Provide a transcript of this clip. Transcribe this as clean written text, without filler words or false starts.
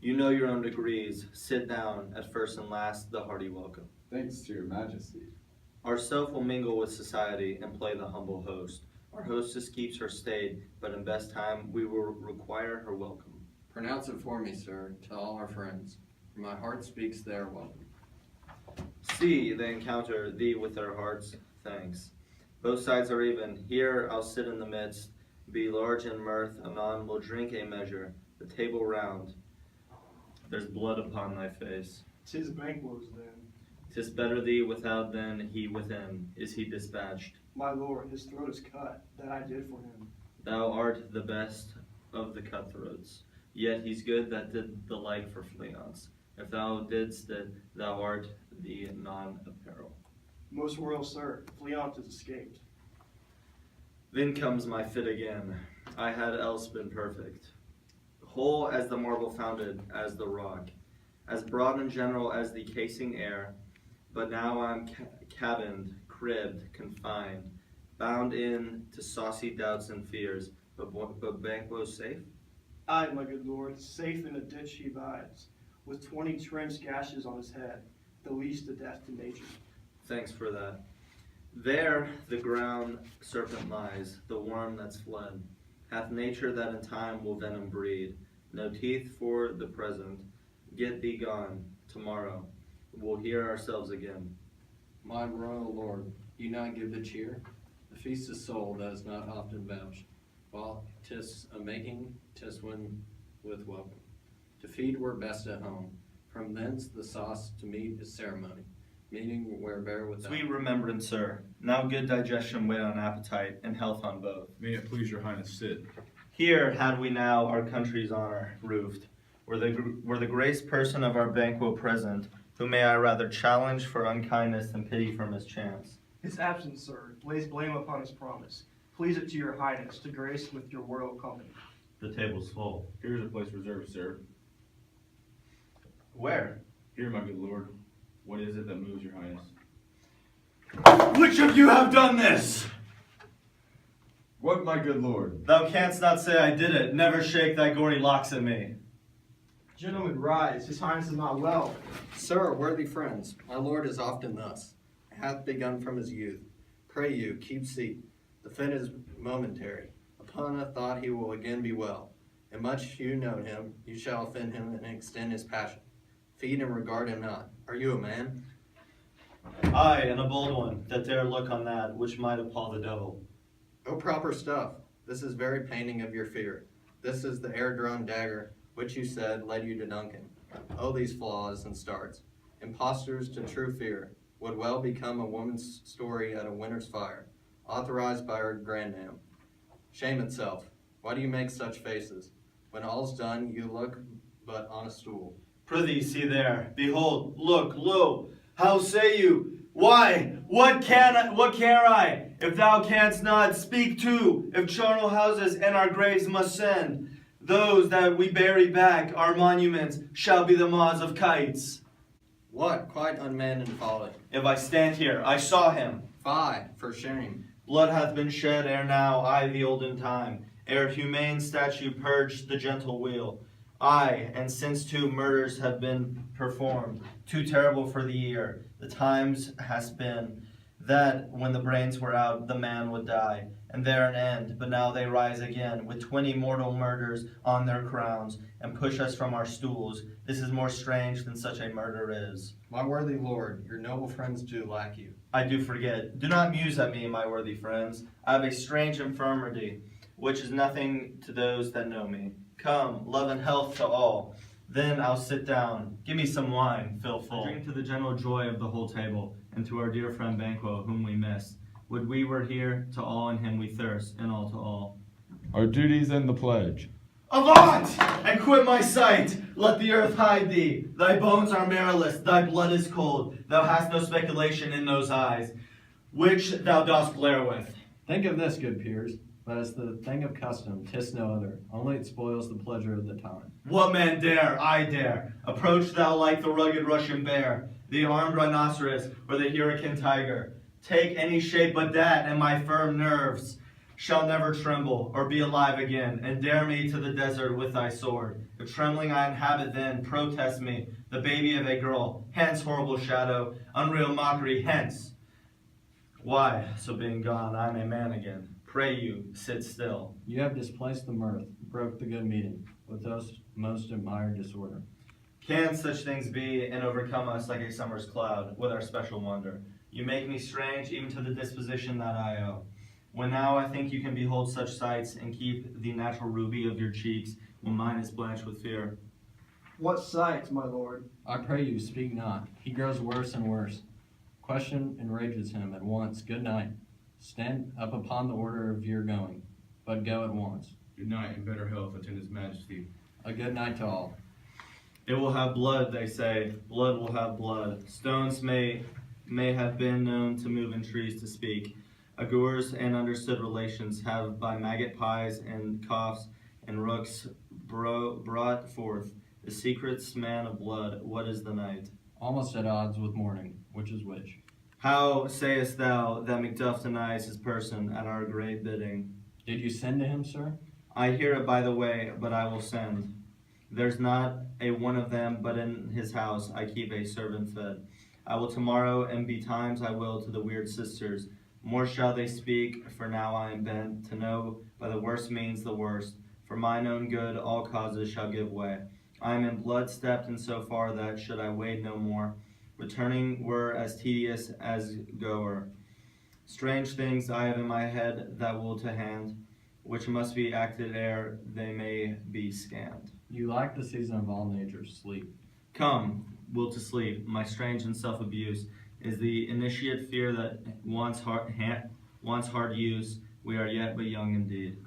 You know your own degrees. Sit down, at first and last, the hearty welcome. Thanks to your majesty. Ourself will mingle with society and play the humble host. Our hostess keeps her staid, but in best time we will require her welcome. Pronounce it for me, sir, to all our friends, for my heart speaks their welcome. See, they encounter thee with their hearts' thanks. Both sides are even. Here I'll sit in the midst, be large in mirth. Anon we'll drink a measure, the table round. There's blood upon thy face. 'Tis Banquo's then. 'Tis better thee without than he within. Is he dispatched? My lord, his throat is cut, that I did for him. Thou art the best of the cutthroats. Yet he's good that did the like for Fleance. If thou didst it, thou art the non-apparel. Most royal sir, Fleance has escaped. Then comes my fit again. I had else been perfect. Whole as the marble founded, as the rock, as broad and general as the casing air, but now I'm cabined, cribbed, confined, bound in to saucy doubts and fears, but Banquo's safe? Aye, my good lord, safe in a ditch he bides, with 20 trench gashes on his head, the least a death to nature. Thanks for that. There the ground serpent lies, the worm that's fled, hath nature that in time will venom breed. No teeth for the present, get thee gone, tomorrow we'll hear ourselves again. My royal lord, you not give the cheer? The feast is soul that is not often vouched, while 'tis a making, 'tis when with welcome. To feed we're best at home, from thence the sauce to meat is ceremony, meaning where bear without. Sweet remembrance, sir. Now good digestion wait on appetite, and health on both. May it please your highness sit. Here had we now our country's honor roofed, were the grace person of our Banquo present, who may I rather challenge for unkindness than pity for mischance. His absence, sir, lays blame upon his promise. Please it to your highness to grace with your royal company. The table's full. Here's a place reserved, sir. Where? Here, my good lord. What is it that moves your highness? Which of you have done this? What, my good lord? Thou canst not say I did it. Never shake thy gory locks at me. Gentlemen, rise. His highness is not well. Sir, worthy friends, my lord is often thus, hath begun from his youth. Pray you, keep seat. The fit is momentary. Upon a thought he will again be well. And much you know him, you shall offend him and extend his passion. Feed and regard him not. Are you a man? Aye, and a bold one, that dare look on that which might appall the devil. O proper stuff, this is very painting of your fear. This is the air-drawn dagger, which you said led you to Duncan. Oh, these flaws and starts. Impostors to true fear, would well become a woman's story at a winter's fire, authorized by her grandam. Shame itself, why do you make such faces? When all's done, you look but on a stool. Prithee, see there. Behold, look, lo. How say you? Why? What care I? If thou canst not, speak too. If charnel houses and our graves must send, those that we bury back, our monuments, shall be the maws of kites. What? Quite unmanned and folly. If I stand here, I saw him. Fie, for shame. Blood hath been shed ere now, aye, the olden time, ere humane statue purged the gentle wheel. Aye, and since two murders have been performed, too terrible for the ear, the times has been that when the brains were out, the man would die, and there an end. But now they rise again, with 20 mortal murders on their crowns, and push us from our stools. This is more strange than such a murder is. My worthy lord, your noble friends do lack you. I do forget. Do not muse at me, my worthy friends. I have a strange infirmity, which is nothing to those that know me. Come, love and health to all. Then I'll sit down. Give me some wine, fill full. Drink to the general joy of the whole table, and to our dear friend Banquo, whom we miss. Would we were here, to all in him we thirst, and all to all. Our duties and the pledge. Avaunt! And quit my sight! Let the earth hide thee. Thy bones are marrowless, thy blood is cold. Thou hast no speculation in those eyes, which thou dost glare with. Think of this, good peers. But as the thing of custom, 'tis no other. Only it spoils the pleasure of the time. What man dare? I dare. Approach thou like the rugged Russian bear, the armed rhinoceros, or the hurricane tiger. Take any shape but that, and my firm nerves shall never tremble, or be alive again, and dare me to the desert with thy sword. If trembling I inhabit then, protest me, the baby of a girl. Hence, horrible shadow, unreal mockery, hence. Why, so being gone, I am a man again. Pray you, sit still. You have displaced the mirth, broke the good meeting, with those most admired disorder. Can such things be, and overcome us like a summer's cloud, with our special wonder? You make me strange, even to the disposition that I owe. When now I think you can behold such sights, and keep the natural ruby of your cheeks, when mine is blanched with fear. What sights, my lord? I pray you, speak not. He grows worse and worse. Question enrages him at once. Good night. Stand up upon the order of your going, but go at once. Good night, and better health attend his majesty. A good night to all. It will have blood, they say. Blood will have blood. Stones may have been known to move in trees to speak. Augurs and understood relations have by maggot pies and coughs and rooks brought forth the secrets man of blood. What is the night? Almost at odds with morning. Which is which? How sayest thou that Macduff denies his person at our great bidding? Did you send to him, sir? I hear it by the way, but I will send. There's not a one of them, but in his house I keep a servant fed. I will tomorrow, and betimes I will to the weird sisters. More shall they speak, for now I am bent to know by the worst means the worst. For mine own good all causes shall give way. I am in blood stepped in so far that, should I wade no more, returning were as tedious as goer. Strange things I have in my head that will to hand, which must be acted ere they may be scanned. You lack the season of all nature's sleep. Come, will to sleep. My strange and self-abuse is the initiate fear that wants hard use. We are yet but young indeed.